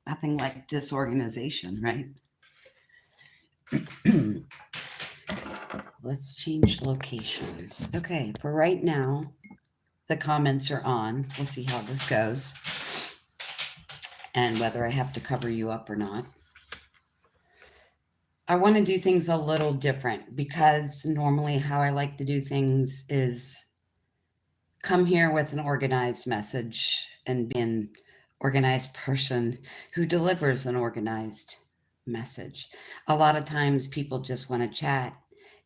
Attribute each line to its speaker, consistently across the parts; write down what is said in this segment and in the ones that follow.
Speaker 1: Nothing like disorganization, right? Let's change locations. Okay, for right now, the comments are on. We'll see how this goes and whether I have to cover you up or not. I want to do things a little different because normally how I like to do things is come here with an organized message and be an organized person who delivers an organized message. A lot of times people just want to chat.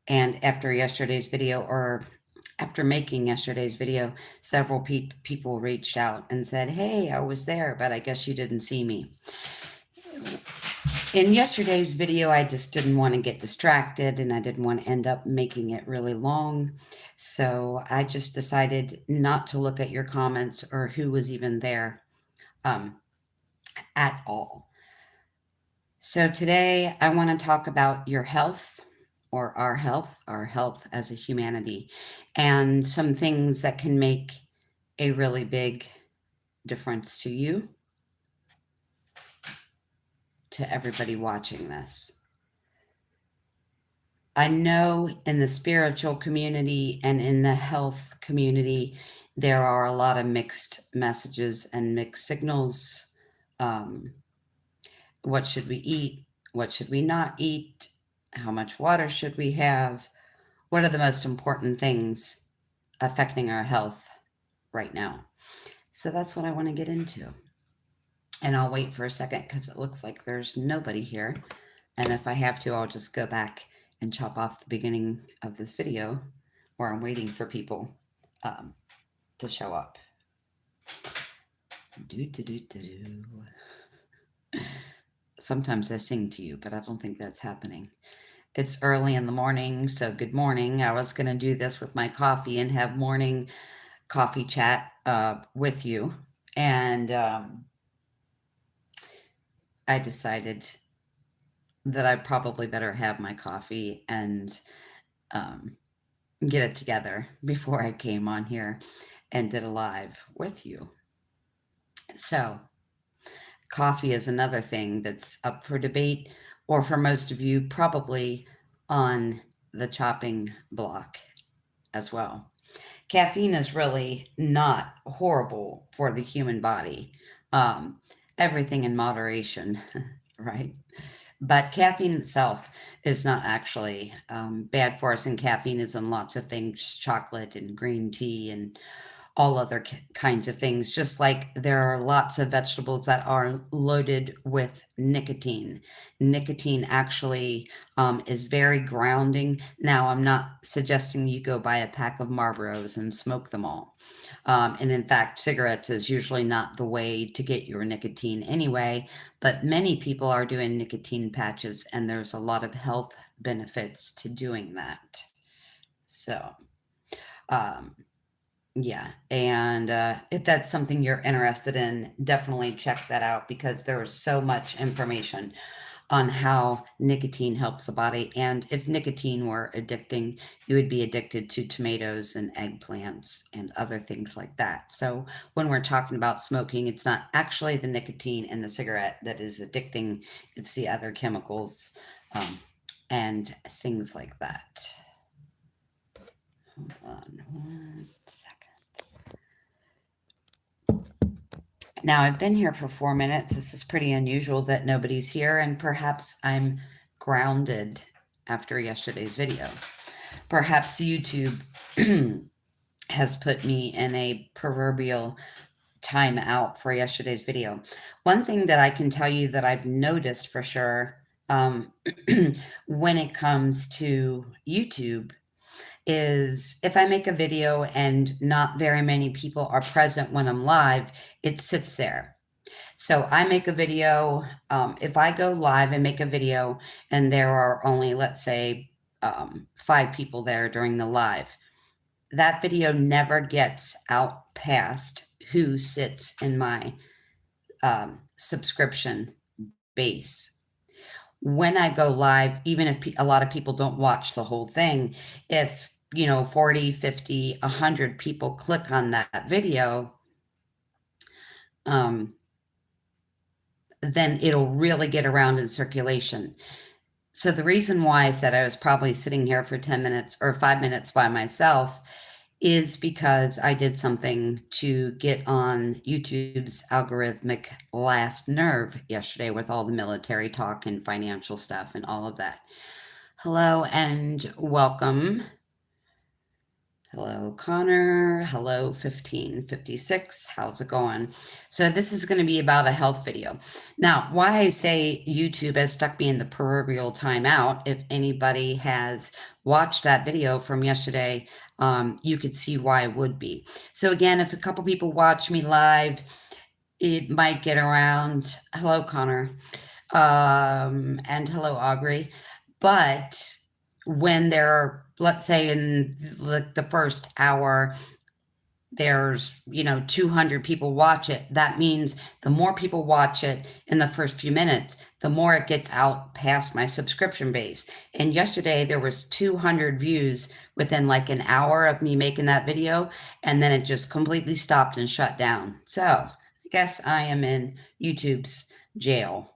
Speaker 1: And after yesterday's video, or after making yesterday's video, several people reached out and said, "Hey, I was there, but I guess you didn't see me." In yesterday's video, I just didn't want to get distracted and I didn't want to end up making it really long. So I just decided not to look at your comments or who was even there at all. So today I want to talk about your health or our health as a humanity, and some things that can make a really big difference to you, to everybody watching this. I know in the spiritual community and in the health community, there are a lot of mixed messages and mixed signals. What should we eat? What should we not eat? How much water should we have? What are the most important things affecting our health right now? So that's what I want to get into. And I'll wait for a second because it looks like there's nobody here. And if I have to, I'll just go back and chop off the beginning of this video where I'm waiting for people to show up. Sometimes I sing to you, but I don't think that's happening. It's early in the morning, so good morning. I was going to do this with my coffee and have morning coffee chat with you. And I decided that I probably better have my coffee and get it together before I came on here and did a live with you. So coffee is another thing that's up for debate, or for most of you, probably on the chopping block as well. Caffeine is really not horrible for the human body. Everything in moderation, right? But caffeine itself is not actually bad for us, and caffeine is in lots of things, chocolate and green tea and all other kinds of things, just like there are lots of vegetables that are loaded with nicotine. Nicotine actually is very grounding. Now, I'm not suggesting you go buy a pack of Marlboros and smoke them all. And in fact, cigarettes is usually not the way to get your nicotine anyway, but many people are doing nicotine patches, and there's a lot of health benefits to doing that. So, yeah, and if that's something you're interested in, definitely check that out because there is so much information on how nicotine helps the body. And if nicotine were addicting, you would be addicted to tomatoes and eggplants and other things like that. So when we're talking about smoking, it's not actually the nicotine in the cigarette that is addicting, it's the other chemicals and things like that. Hold on one second. Now, I've been here for 4 minutes. This is pretty unusual that nobody's here, and perhaps I'm grounded after yesterday's video. Perhaps YouTube has put me in a proverbial timeout for yesterday's video. One thing that I can tell you that I've noticed for sure when it comes to YouTube is if I make a video and not very many people are present when I'm live, it sits there. So I make a video, if I go live and make a video and there are only, let's say, 5 people there during the live, that video never gets out past who sits in my subscription base. When I go live, even if a lot of people don't watch the whole thing, if 40, 50, 100 people click on that video, then it'll really get around in circulation. So the reason why I said I was probably sitting here for 10 minutes or 5 minutes by myself is because I did something to get on YouTube's algorithmic last nerve yesterday with all the military talk and financial stuff and all of that. Hello and welcome. Hello, Connor. Hello, 1556. How's it going? So this is going to be about a health video. Now, why I say YouTube has stuck me in the proverbial timeout, if anybody has watched that video from yesterday, you could see why it would be. So again, if a couple people watch me live, it might get around. Hello, Connor. And hello, Aubrey. But when there, let's say in the first hour, there's 200 people watch it, that means the more people watch it in the first few minutes, the more it gets out past my subscription base. And yesterday there was 200 views within like an hour of me making that video, and then it just completely stopped and shut down. So I guess I am in YouTube's jail.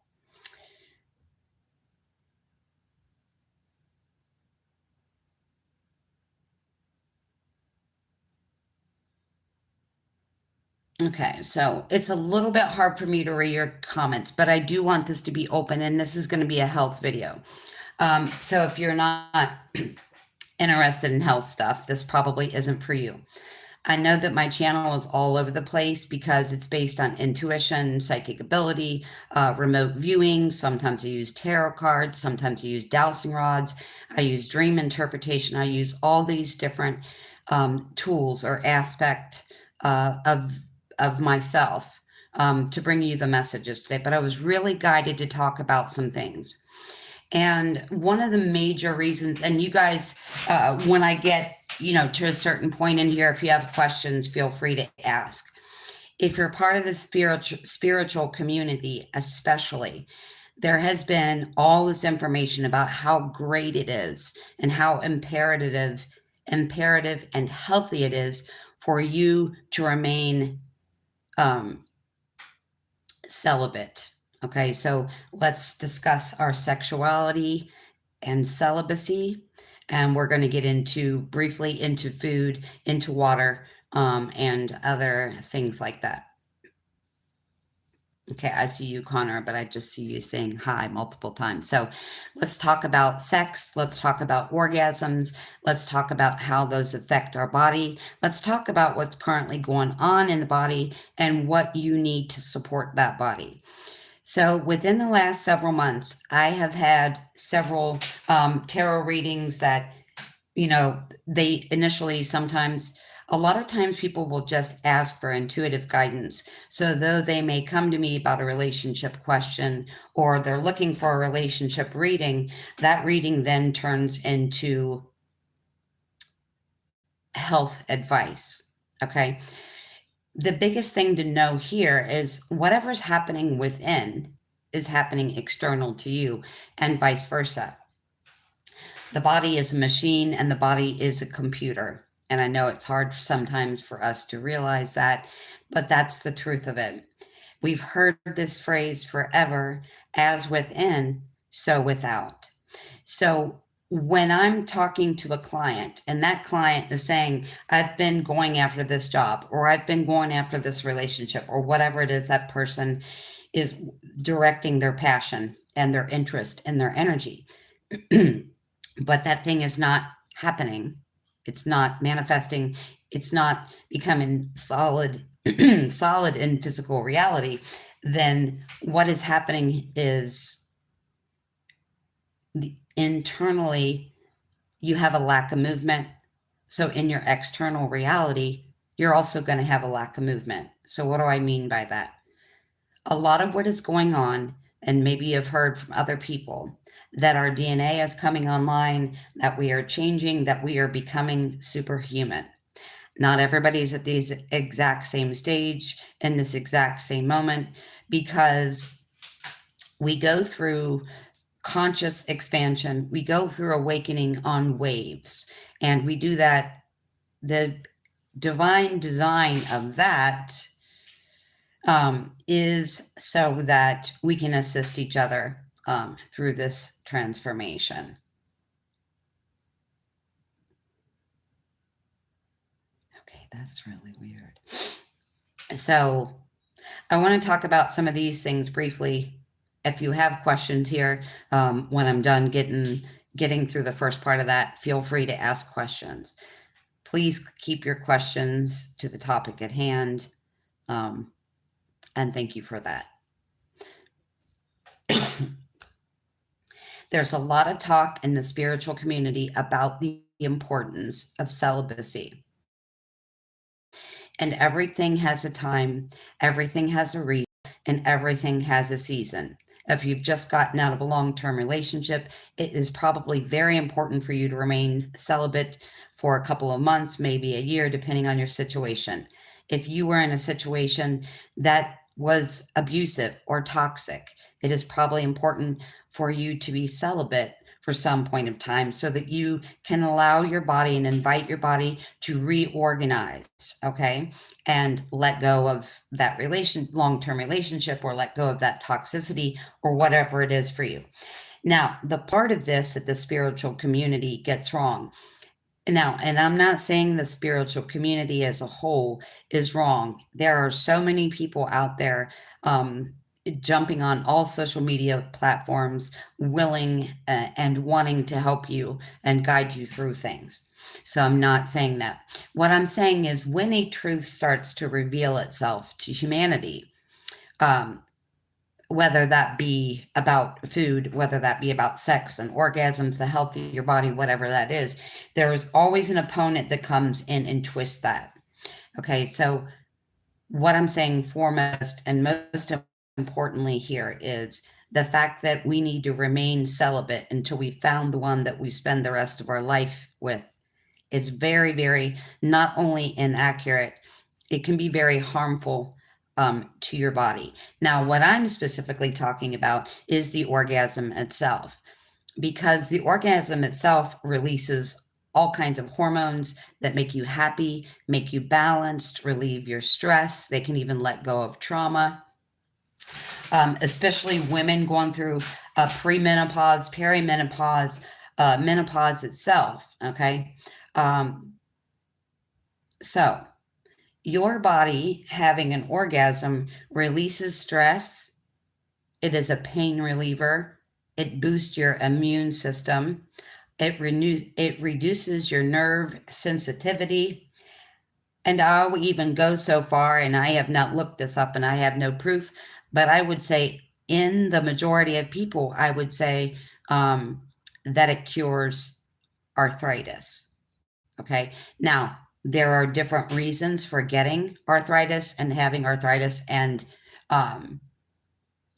Speaker 1: Okay, so it's a little bit hard for me to read your comments, but I do want this to be open, and this is going to be a health video. So if you're not interested in health stuff, this probably isn't for you. I know that my channel is all over the place because it's based on intuition, psychic ability, remote viewing. Sometimes I use tarot cards. Sometimes I use dowsing rods. I use dream interpretation. I use all these different tools or aspect of myself to bring you the messages today. But I was really guided to talk about some things. And one of the major reasons, and you guys, when I get, to a certain point in here, if you have questions, feel free to ask. If you're part of the spiritual community, especially, there has been all this information about how great it is and how imperative and healthy it is for you to remain celibate. Okay, so let's discuss our sexuality and celibacy, and we're going to get into briefly into food, into water, and other things like that. Okay, I see you, Connor, but I just see you saying hi multiple times. So let's talk about sex. Let's talk about orgasms. Let's talk about how those affect our body. Let's talk about what's currently going on in the body and what you need to support that body. So within the last several months, I have had several tarot readings that, they initially sometimes, a lot of times people will just ask for intuitive guidance. So though they may come to me about a relationship question or they're looking for a relationship reading, that reading then turns into health advice. Okay. The biggest thing to know here is whatever's happening within is happening external to you and vice versa. The body is a machine and the body is a computer. And I know it's hard sometimes for us to realize that, but that's the truth of it. We've heard this phrase forever, as within, so without. So when I'm talking to a client and that client is saying, I've been going after this job, or I've been going after this relationship, or whatever it is that person is directing their passion and their interest and their energy, but that thing is not happening. It's not manifesting. It's not becoming solid, solid in physical reality. Then what is happening is internally, you have a lack of movement. So in your external reality, you're also going to have a lack of movement. So what do I mean by that? A lot of what is going on, and maybe you've heard from other people, that our DNA is coming online, that we are changing, that we are becoming superhuman. Not everybody's at the exact same stage in this exact same moment, because we go through conscious expansion, we go through awakening on waves, and we do that. The divine design of that is so that we can assist each other through this transformation. Okay, that's really weird. So I want to talk about some of these things briefly. If you have questions here, when I'm done getting through the first part of that, feel free to ask questions. Please keep your questions to the topic at hand, and thank you for that. There's a lot of talk in the spiritual community about the importance of celibacy. And everything has a time, everything has a reason, and everything has a season. If you've just gotten out of a long-term relationship, it is probably very important for you to remain celibate for a couple of months, maybe a year, depending on your situation. If you were in a situation that was abusive or toxic, it is probably important for you to be celibate for some point of time so that you can allow your body and invite your body to reorganize, okay? And let go of that long-term relationship, or let go of that toxicity, or whatever it is for you. Now, the part of this that the spiritual community gets wrong now, and I'm not saying the spiritual community as a whole is wrong. There are so many people out there jumping on all social media platforms, willing and wanting to help you and guide you through things. So I'm not saying that. What I'm saying is, when a truth starts to reveal itself to humanity, whether that be about food, whether that be about sex and orgasms, the health of your body, whatever that is, there is always an opponent that comes in and twists that. Okay, so what I'm saying foremost and most importantly here is the fact that we need to remain celibate until we found the one that we spend the rest of our life with. It's very, very not only inaccurate, it can be very harmful to your body. Now, what I'm specifically talking about is the orgasm itself, because the orgasm itself releases all kinds of hormones that make you happy, make you balanced, relieve your stress. They can even let go of trauma. Especially women going through premenopause, perimenopause, menopause itself. Okay. So your body having an orgasm releases stress. It is a pain reliever. It boosts your immune system. It reduces your nerve sensitivity. And I'll even go so far, and I have not looked this up and I have no proof, but I would say in the majority of people, I would say that it cures arthritis. Okay. Now, there are different reasons for getting arthritis and having arthritis and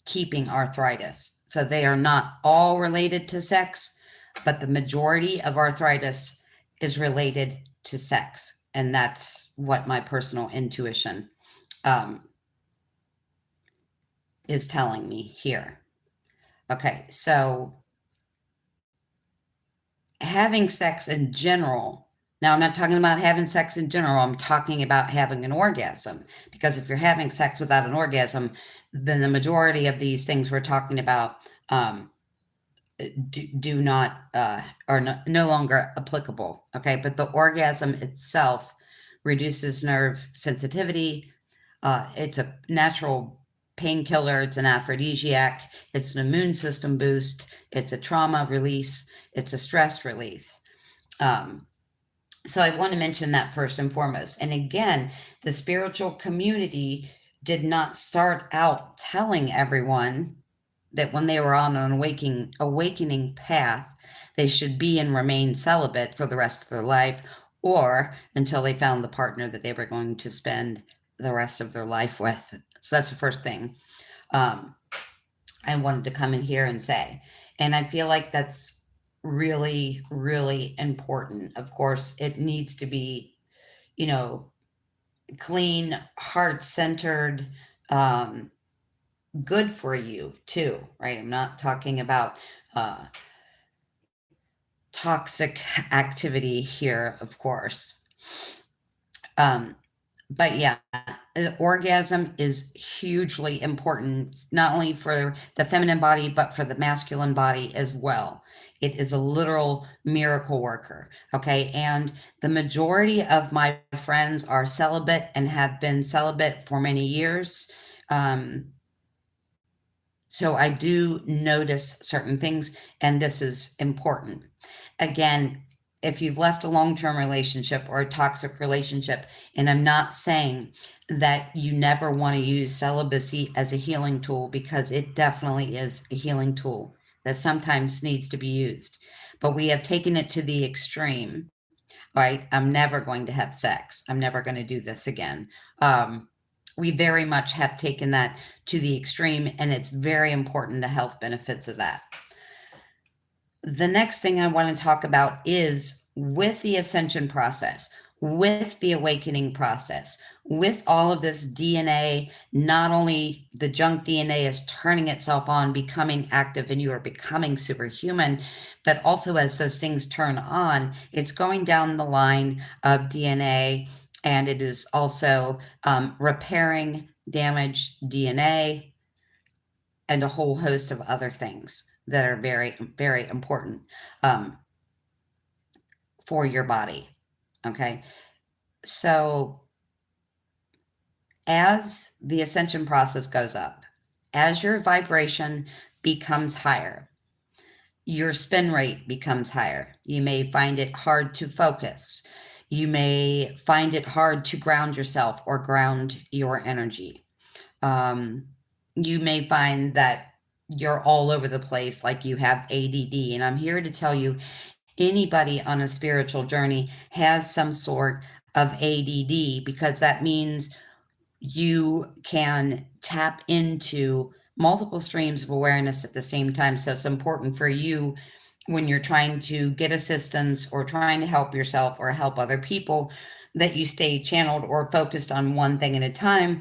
Speaker 1: keeping arthritis. So they are not all related to sex, but the majority of arthritis is related to sex. And that's what my personal intuition is telling me here. Okay, so having sex in general. Now, I'm not talking about having sex in general. I'm talking about having an orgasm. Because if you're having sex without an orgasm, then the majority of these things we're talking about do not are no longer applicable. Okay, but the orgasm itself reduces nerve sensitivity. It's a natural painkiller. It's an aphrodisiac. It's an immune system boost. It's a trauma release. It's a stress relief. So I want to mention that first and foremost. And again, the spiritual community did not start out telling everyone that when they were on an awakening path, they should be and remain celibate for the rest of their life, or until they found the partner that they were going to spend the rest of their life with. So that's the first thing I wanted to come in here and say. And I feel like that's really, really important. Of course, it needs to be, clean, heart-centered, good for you too, right? I'm not talking about toxic activity here, of course. But yeah, orgasm is hugely important, not only for the feminine body, but for the masculine body as well. It is a literal miracle worker. Okay. And the majority of my friends are celibate and have been celibate for many years. So I do notice certain things, and this is important. Again, if you've left a long-term relationship or a toxic relationship, and I'm not saying that you never want to use celibacy as a healing tool, because it definitely is a healing tool that sometimes needs to be used. But we have taken it to the extreme, right? I'm never going to have sex. I'm never going to do this again. We very much have taken that to the extreme, and it's very important, the health benefits of that. The next thing I want to talk about is with the ascension process, with the awakening process, with all of this DNA, not only the junk DNA is turning itself on, becoming active, and you are becoming superhuman, but also as those things turn on, it's going down the line of DNA, and it is also repairing damaged DNA and a whole host of other things that are very, very important for your body. Okay. So as the ascension process goes up, as your vibration becomes higher, your spin rate becomes higher. You may find it hard to focus. You may find it hard to ground yourself or ground your energy. You may find that you're all over the place, like you have ADD. And I'm here to tell you, anybody on a spiritual journey has some sort of ADD, because that means you can tap into multiple streams of awareness at the same time. So it's important for you, when you're trying to get assistance or trying to help yourself or help other people, that you stay channeled or focused on one thing at a time.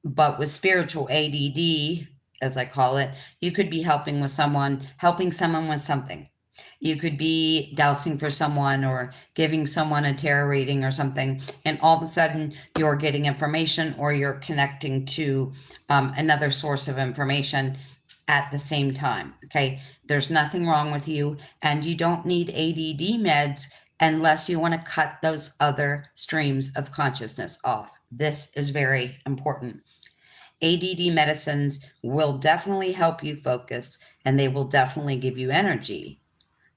Speaker 1: But with spiritual ADD, as I call it, you could be helping someone with something. You could be dowsing for someone or giving someone a tarot reading or something, and all of a sudden you're getting information, or you're connecting to another source of information at the same time. Okay. There's nothing wrong with you, and you don't need ADD meds unless you want to cut those other streams of consciousness off. This is very important. ADD medicines will definitely help you focus, and they will definitely give you energy,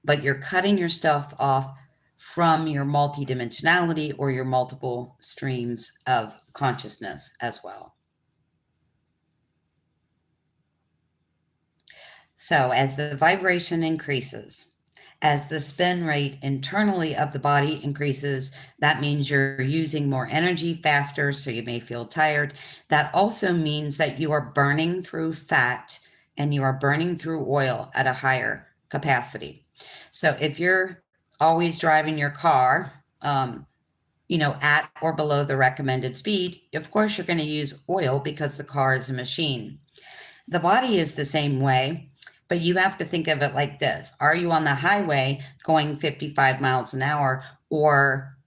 Speaker 1: but you're cutting your stuff off from your multidimensionality or your multiple streams of consciousness as well. So as the vibration increases, as the spin rate internally of the body increases, that means you're using more energy faster, so you may feel tired. That also means that you are burning through fat and you are burning through oil at a higher capacity. So if you're always driving your car, at or below the recommended speed, of course you're going to use oil, because the car is a machine. The body is the same way, but you have to think of it like this. Are you on the highway going 55 miles an hour, or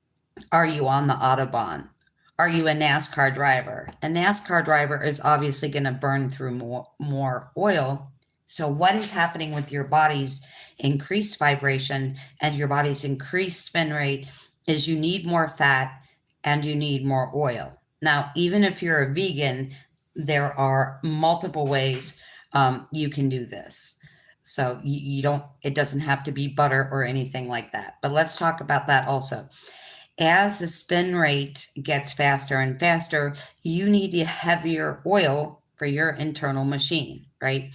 Speaker 1: are you on the Autobahn? Are you a NASCAR driver? A NASCAR driver is obviously going to burn through more oil. So what is happening with your body's increased vibration and your body's increased spin rate is you need more fat and you need more oil. Now, even if you're a vegan, there are multiple ways you can do this. So you don't, it doesn't have to be butter or anything like that. But let's talk about that also. As the spin rate gets faster and faster, you need a heavier oil for your internal machine, right?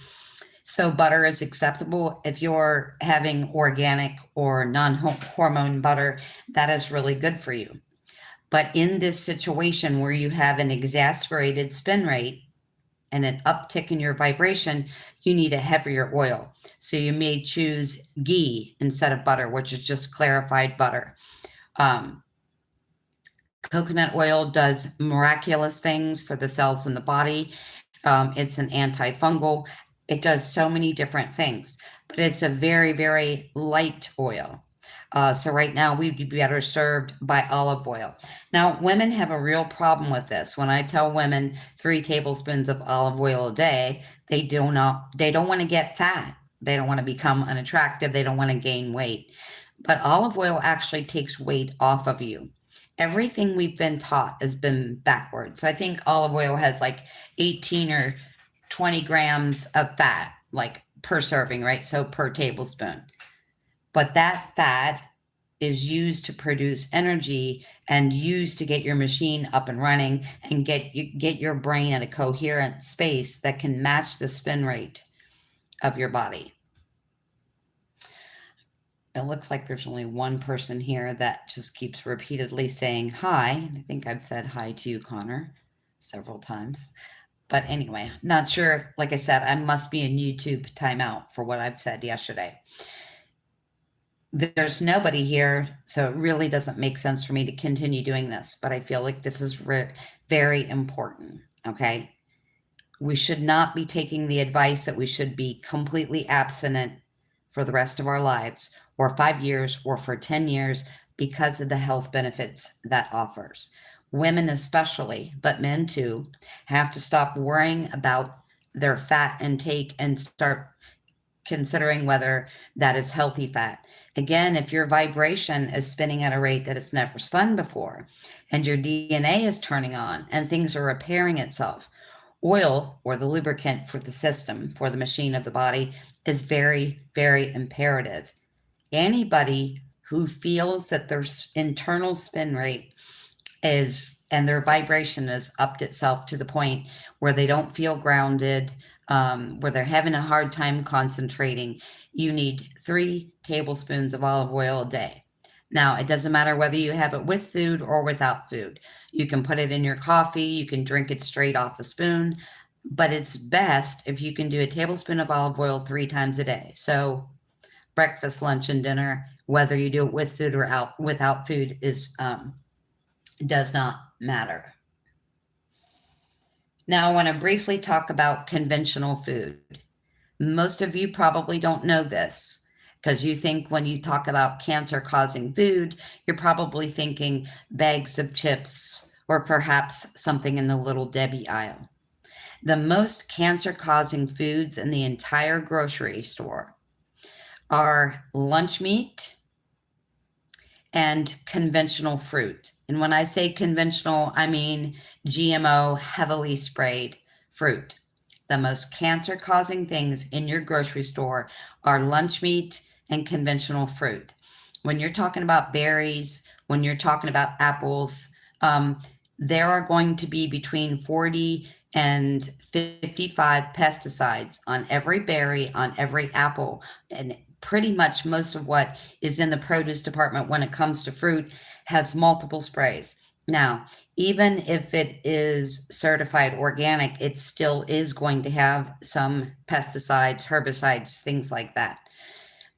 Speaker 1: So butter is acceptable if you're having organic or non-hormone butter. That is really good for you. But in this situation where you have an exasperated spin rate and an uptick in your vibration, you need a heavier oil. So you may choose ghee instead of butter, which is just clarified butter. Coconut oil does miraculous things for the cells in the body. It's an antifungal. It does so many different things, but it's a very, very light oil. So right now we'd be better served by olive oil. Now, women have a real problem with this. When I tell women 3 tablespoons of olive oil a day, they don't want to get fat. They don't want to become unattractive. They don't want to gain weight. But olive oil actually takes weight off of you. Everything we've been taught has been backwards. So I think olive oil has like 18 or 20 grams of fat, like per serving, right? So per tablespoon. But that fat is used to produce energy and used to get your machine up and running and get your brain at a coherent space that can match the spin rate of your body. It looks like there's only one person here that just keeps repeatedly saying hi. I think I've said hi to you, Connor, several times. But anyway, not sure. Like I said, I must be in YouTube timeout for what I've said yesterday. There's nobody here, so it really doesn't make sense for me to continue doing this, but I feel like this is very important, okay? We should not be taking the advice that we should be completely abstinent for the rest of our lives, or 5 years, or for 10 years, because of the health benefits that offers. Women especially, but men too, have to stop worrying about their fat intake and start considering whether that is healthy fat. Again, if your vibration is spinning at a rate that it's never spun before, and your DNA is turning on and things are repairing itself, oil, or the lubricant for the system, for the machine of the body, is very imperative. Anybody who feels that their internal spin rate is, and their vibration has upped itself to the point where they don't feel grounded, where they're having a hard time concentrating, you need 3 tablespoons of olive oil a day. Now, it doesn't matter whether you have it with food or without food. You can put it in your coffee, you can drink it straight off a spoon, but it's best if you can do a tablespoon of olive oil 3 times a day. So breakfast, lunch, and dinner, whether you do it with food or without food, does not matter. Now, I want to briefly talk about conventional food. Most of you probably don't know this because you think when you talk about cancer-causing food, you're probably thinking bags of chips or perhaps something in the Little Debbie aisle. The most cancer-causing foods in the entire grocery store are lunch meat and conventional fruit. And when I say conventional, I mean GMO, heavily sprayed fruit. The most cancer-causing things in your grocery store are lunch meat and conventional fruit. When you're talking about berries, when you're talking about apples, there are going to be between 40 and 55 pesticides on every berry, on every apple, and pretty much most of what is in the produce department when it comes to fruit has multiple sprays. Now, even if it is certified organic, it still is going to have some pesticides, herbicides, things like that.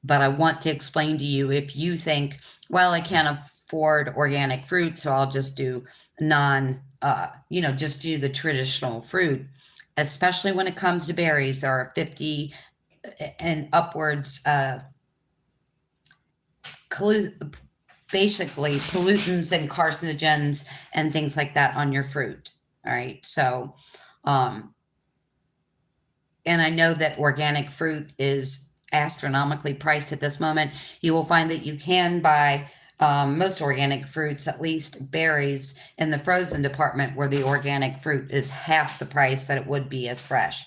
Speaker 1: But I want to explain to you, if you think, well, I can't afford organic fruit, so I'll just do just do the traditional fruit, especially when it comes to berries. There are 50 and upwards basically pollutants and carcinogens and things like that on your fruit. All right. So, and I know that organic fruit is astronomically priced at this moment. You will find that you can buy most organic fruits, at least berries, in the frozen department where the organic fruit is half the price that it would be as fresh.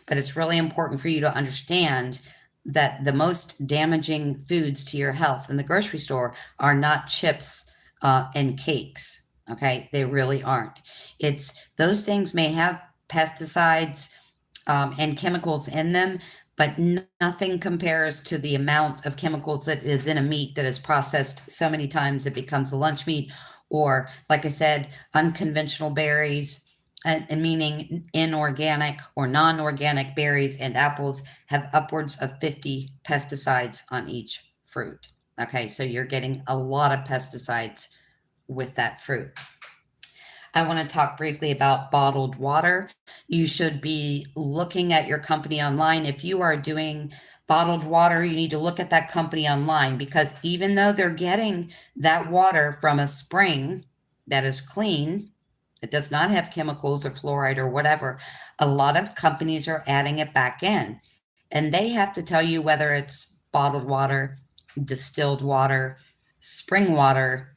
Speaker 1: But it's really important for you to understand that the most damaging foods to your health in the grocery store are not chips and cakes. Okay, they really aren't. It's those things may have pesticides and chemicals in them, but nothing compares to the amount of chemicals that is in a meat that is processed so many times it becomes a lunch meat, or like I said, unconventional berries, and meaning inorganic or non-organic berries and apples have upwards of 50 pesticides on each fruit. Okay, so you're getting a lot of pesticides with that fruit. I want to talk briefly about bottled water. You should be looking at your company online. If you are doing bottled water, you need to look at that company online, because even though they're getting that water from a spring that is clean, it does not have chemicals or fluoride or whatever, a lot of companies are adding it back in. And they have to tell you whether it's bottled water, distilled water, spring water,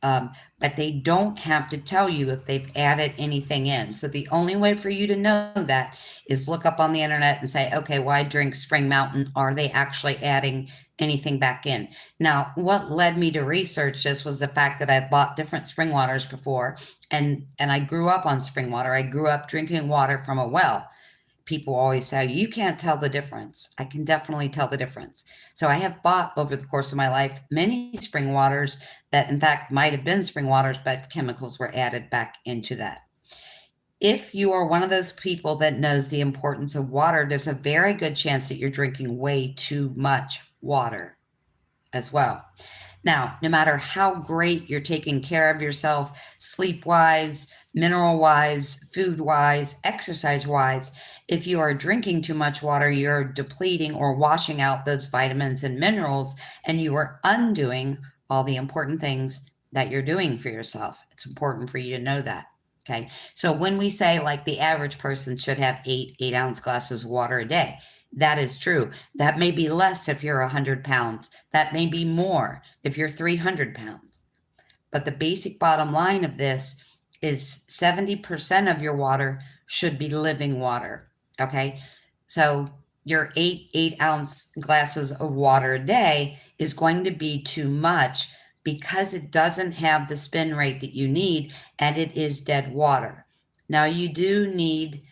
Speaker 1: um, but they don't have to tell you if they've added anything in. So the only way for you to know that is look up on the internet and say, okay, well, I drink Spring Mountain. Are they actually adding anything back in? Now, what led me to research this was the fact that I've bought different spring waters before, and I grew up on spring water. I grew up drinking water from a well. People always say, you can't tell the difference. I can definitely tell the difference. So I have bought over the course of my life many spring waters that, in fact, might have been spring waters, but chemicals were added back into that. If you are one of those people that knows the importance of water, there's a very good chance that you're drinking way too much water as well. Now, no matter how great you're taking care of yourself, sleep wise, mineral wise, food wise, exercise wise, if you are drinking too much water, you're depleting or washing out those vitamins and minerals, and you are undoing all the important things that you're doing for yourself. It's important for you to know that. Okay. So when we say like the average person should have 8 ounce glasses of water a day, that is true. That may be less if you're 100 pounds. That may be more if you're 300 pounds. But the basic bottom line of this is 70% of your water should be living water. Okay. So your 8 ounce glasses of water a day is going to be too much because it doesn't have the spin rate that you need, and it is dead water. Now, you do need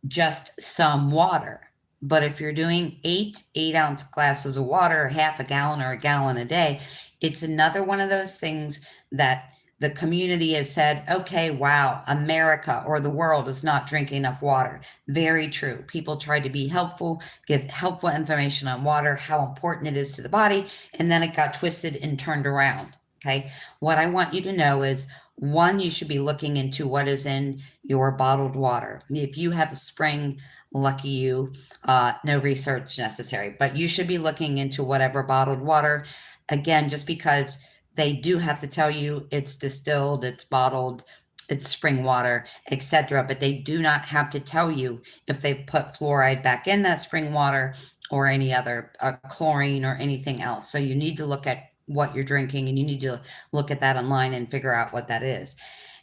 Speaker 1: just some water. But if you're doing 8 ounce glasses of water, half a gallon or a gallon a day, it's another one of those things that the community has said, okay, wow, America or the world is not drinking enough water. Very true. People try to be helpful, give helpful information on water, how important it is to the body, and then it got twisted and turned around. Okay. What I want you to know is, one, you should be looking into what is in your bottled water. If you have a spring, lucky you, no research necessary, but you should be looking into whatever bottled water. Again, just because they do have to tell you it's distilled, it's bottled, it's spring water, etc., but they do not have to tell you if they've put fluoride back in that spring water or any other chlorine or anything else. So you need to look at what you're drinking, and you need to look at that online and figure out what that is.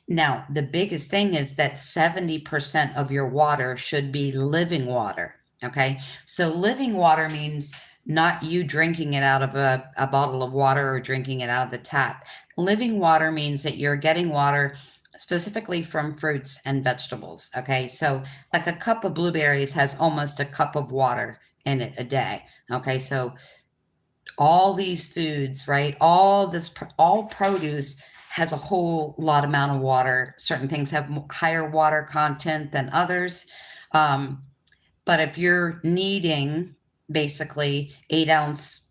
Speaker 1: Now, the biggest thing is that 70% of your water should be living water. Okay. So living water means not you drinking it out of a bottle of water or drinking it out of the tap. Living water means that you're getting water specifically from fruits and vegetables. Okay. So like a cup of blueberries has almost a cup of water in it a day. Okay. So all these foods, right? All produce has a whole lot amount of water. Certain things have higher water content than others. But if you're needing basically 8 ounce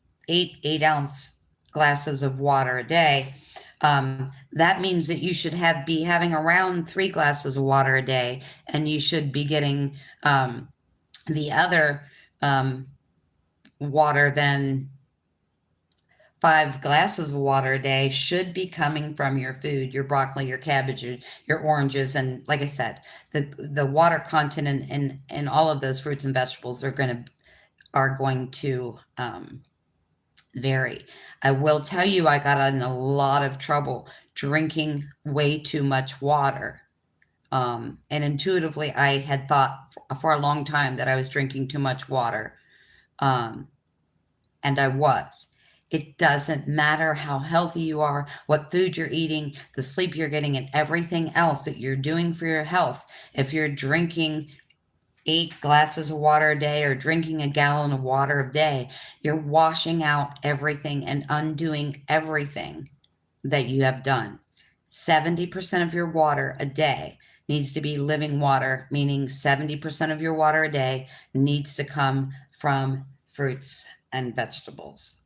Speaker 1: glasses of water a day, that means that you should be having around 3 glasses of water a day, and you should be getting the other water than 5 glasses of water a day should be coming from your food, your broccoli, your cabbage, your oranges. And like I said, the water content in all of those fruits and vegetables are going to vary. I will tell you, I got in a lot of trouble drinking way too much water. And intuitively, I had thought for a long time that I was drinking too much water. And I was. It doesn't matter how healthy you are, what food you're eating, the sleep you're getting, and everything else that you're doing for your health. If you're drinking 8 glasses of water a day or drinking a gallon of water a day, you're washing out everything and undoing everything that you have done. 70% of your water a day needs to be living water, meaning 70% of your water a day needs to come from fruits and vegetables.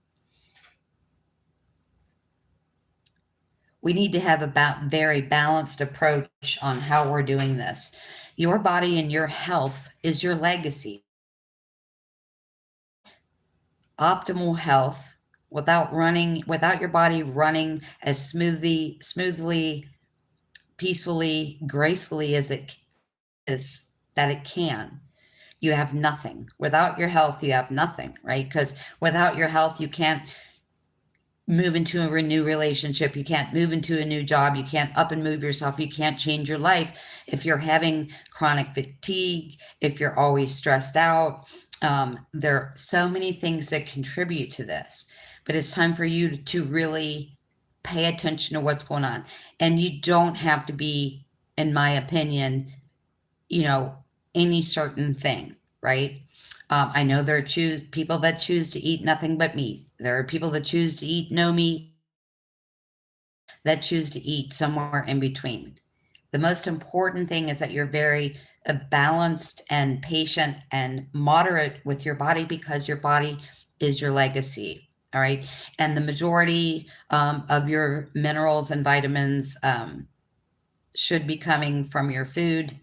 Speaker 1: We need to have a very balanced approach on how we're doing this. Your body and your health is your legacy. Optimal health without your body running as smoothly, peacefully, gracefully as it is that it can. You have nothing. Without your health, you have nothing, right? Because without your health, you can't move into a new relationship. You can't move into a new job. You can't up and move yourself. You can't change your life if you're having chronic fatigue, if you're always stressed out. There are so many things that contribute to this, but it's time for you to really pay attention to what's going on. And you don't have to be, in my opinion, any certain thing, right? I know there are people that choose to eat nothing but meat. There are people that choose to eat no meat, that choose to eat somewhere in between. The most important thing is that you're very balanced and patient and moderate with your body, because your body is your legacy. All right. And the majority of your minerals and vitamins should be coming from your food.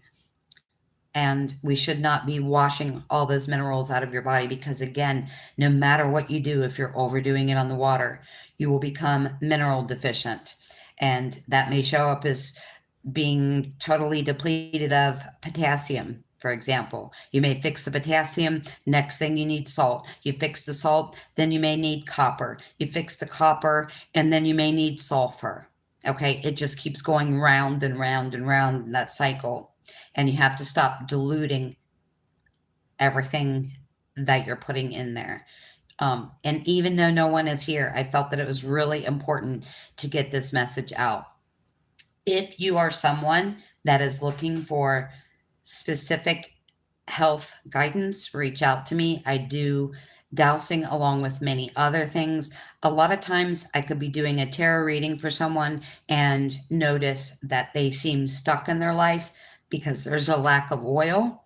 Speaker 1: And we should not be washing all those minerals out of your body, because again, no matter what you do, if you're overdoing it on the water, you will become mineral deficient. And that may show up as being totally depleted of potassium, for example. You may fix the potassium, next thing you need salt. You fix the salt, then you may need copper. You fix the copper, and then you may need sulfur. Okay, it just keeps going round and round and round in that cycle. And you have to stop diluting everything that you're putting in there. And even though no one is here, I felt that it was really important to get this message out. If you are someone that is looking for specific health guidance, reach out to me. I do dowsing along with many other things. A lot of times I could be doing a tarot reading for someone and notice that they seem stuck in their life because there's a lack of oil.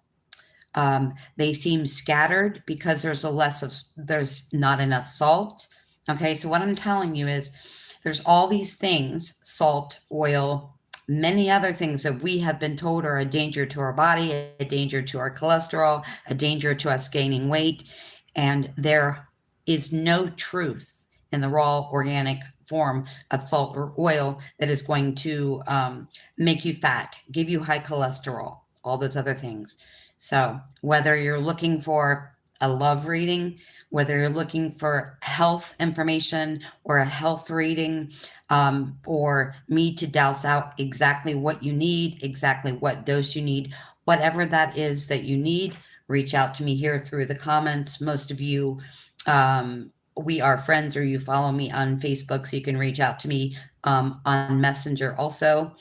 Speaker 1: They seem scattered because there's not enough salt. Okay, so what I'm telling you is there's all these things, salt, oil, many other things that we have been told are a danger to our body, a danger to our cholesterol, a danger to us gaining weight. And there is no truth in the raw organic form of salt or oil that is going to make you fat, give you high cholesterol, all those other things. So whether you're looking for a love reading, whether you're looking for health information or a health reading, or me to douse out exactly what you need, exactly what dose you need, whatever that is that you need, reach out to me here through the comments. Most of you, we are friends, or you follow me on Facebook, so you can reach out to me on Messenger also.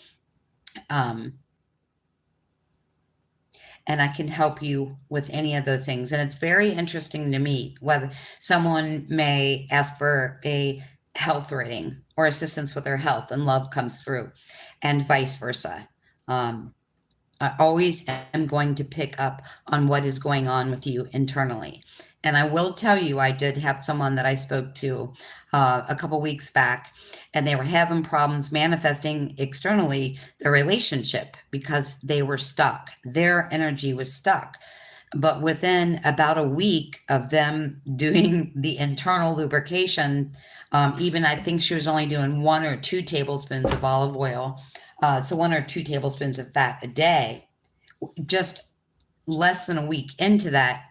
Speaker 1: And I can help you with any of those things. And it's very interesting to me whether someone may ask for a health reading or assistance with their health, and love comes through, and vice versa. I always am going to pick up on what is going on with you internally. And I will tell you, I did have someone that I spoke to a couple weeks back, and they were having problems manifesting externally their relationship because they were stuck. Their energy was stuck. But within about a week of them doing the internal lubrication, even I think she was only doing 1 or 2 tablespoons of olive oil, so 1 or 2 tablespoons of fat a day, just less than a week into that,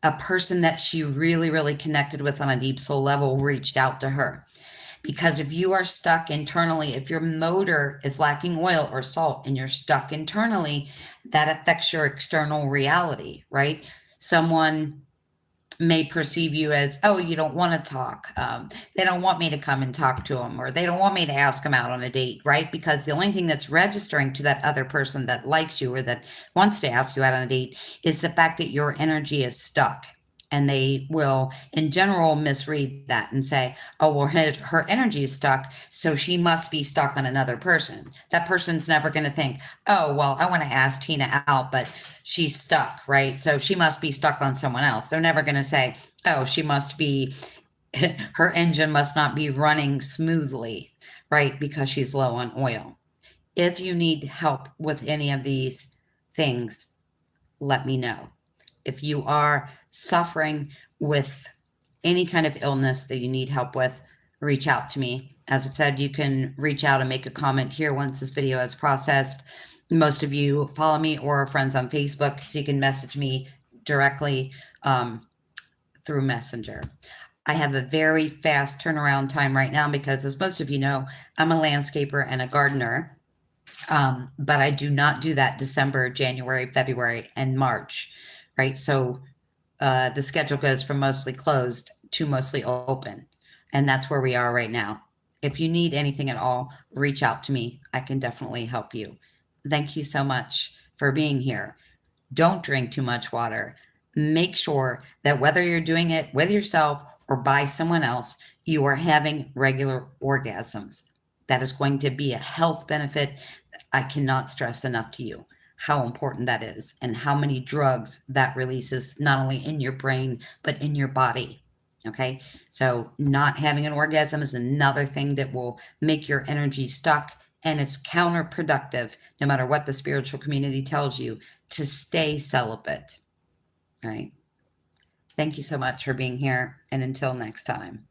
Speaker 1: a person that she really, really connected with on a deep soul level reached out to her. Because if you are stuck internally, if your motor is lacking oil or salt and you're stuck internally, that affects your external reality, right? Someone may perceive you as, oh, you don't want to talk. They don't want me to come and talk to them, or they don't want me to ask them out on a date, right? Because the only thing that's registering to that other person that likes you or that wants to ask you out on a date is the fact that your energy is stuck. And they will, in general, misread that and say, oh, well, her energy is stuck, so she must be stuck on another person. That person's never going to think, oh, well, I want to ask Tina out, but she's stuck, right? So she must be stuck on someone else. They're never going to say, oh, she must be her engine must not be running smoothly, right? Because she's low on oil. If you need help with any of these things, let me know. If you are suffering with any kind of illness that you need help with, reach out to me. As I've said, you can reach out and make a comment here once this video is processed. Most of you follow me or are friends on Facebook, so you can message me directly through Messenger. I have a very fast turnaround time right now because, as most of you know, I'm a landscaper and a gardener. But I do not do that December, January, February, and March, right? So the schedule goes from mostly closed to mostly open. And that's where we are right now. If you need anything at all, reach out to me. I can definitely help you. Thank you so much for being here. Don't drink too much water. Make sure that whether you're doing it with yourself or by someone else, you are having regular orgasms. That is going to be a health benefit. I cannot stress enough to you how important that is and how many drugs that releases, not only in your brain, but in your body. Okay. So, not having an orgasm is another thing that will make your energy stuck. And it's counterproductive, no matter what the spiritual community tells you, to stay celibate. All right. Thank you so much for being here. And until next time.